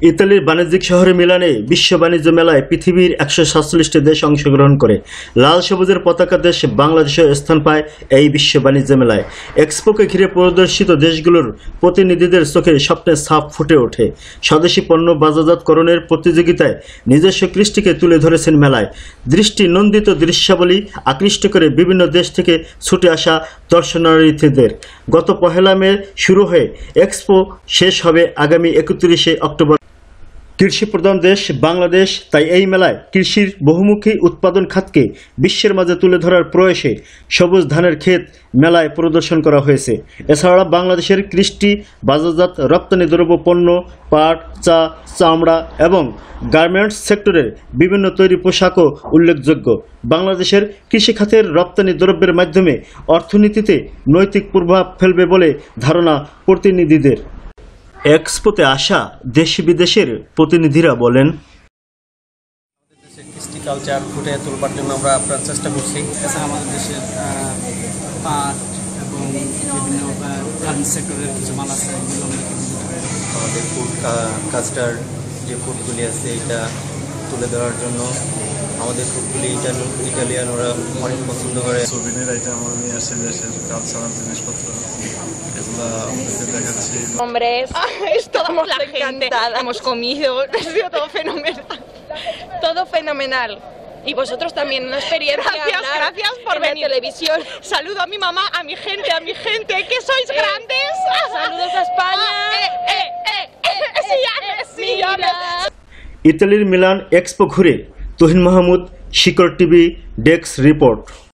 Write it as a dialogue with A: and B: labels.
A: ইতালির বাণিজ্যিক শহর মিলানে বিশ্ব বাণিজ্য মেলায় পৃথিবীর 147টি দেশ অংশগ্রহণ করে। লাল সবুজের পতাকা দেশ বাংলাদেশেও স্থান পায় এই বিশ্ব বাণিজ্য মেলায়। এক্সপোকে ঘিরে প্রদর্শিত দেশগুলোর প্রতিনিধিদের চোখে স্বপ্নের ছাপ ফুটে ওঠে। স্বদেশি পণ্য বাজারজাতকরণের প্রতিযোগিতায় নিজস্ব কৃষ্টিকে তুলে ধরেছেন মেলায়। দৃষ্টি নন্দিত দৃশ্যাবলী আকৃষ্ট করে বিভিন্ন দেশ থেকে ছুটে আসা দর্শনার্থীদের। গত 1 মে শুরু হয়ে এক্সপো শেষ হবে আগামী 31 অক্টোবর। কৃষি প্রধান দেশ বাংলাদেশ, তাই এই মেলায় কৃষির বহুমুখী উৎপাদন খাতকে বিশ্বের মাঝে তুলে ধরার প্রয়াসে সবুজ ধানের ক্ষেত মেলায় প্রদর্শন করা হয়েছে। এছাড়া বাংলাদেশের কৃষি বাজারজাত রপ্তানি দ্রব্য পণ্য, পাট, চা, চামড়া এবং গার্মেন্টস সেক্টরের বিভিন্ন তৈরি পোশাকও উল্লেখযোগ্য। বাংলাদেশের কৃষি খাতের রপ্তানি দ্রব্যের মাধ্যমে অর্থনীতিতে নৈতিক প্রভাব ফেলবে বলে ধারণা প্রতিনিধিদের। এক্সপোতে আসা দেশি বিদেশের প্রতিনিধিরা বলেন,
B: দেশের কৃষ্টি কালচার ফুটে তোলবার জন্য আমরা আপনার চেষ্টা করছি।
C: এছাড়া আমাদের দেশের পাট এবং বিভিন্ন গার্মেন্টস সেক্টরের কিছু মাল আছে, এগুলো আমরা
D: আমাদের ফুড কাস্টার যে ফুডগুলি আছে এটা তুলে দেওয়ার জন্য আমাদের ফুডগুলি ইটালিয়ানরা অনেক পছন্দ করে।
E: সোভিনির আইটেম আমরা নিয়ে আসছি, দেশের কালচারাল জিনিসপত্র এগুলো আপনাদের দেখাচ্ছি।
F: Hombres, estamos la gente, hemos comido, ha sido todo fenomenal. Todo fenomenal. Y vosotros también, una experiencia. Gracias por venir. Televisión. Saludo a mi mamá, a mi gente, que sois grandes. Saludos a España. Sí,
A: ইতালির Milan expo ঘুরে তুহিন মাহমুদ, শিকড় TV, desk report.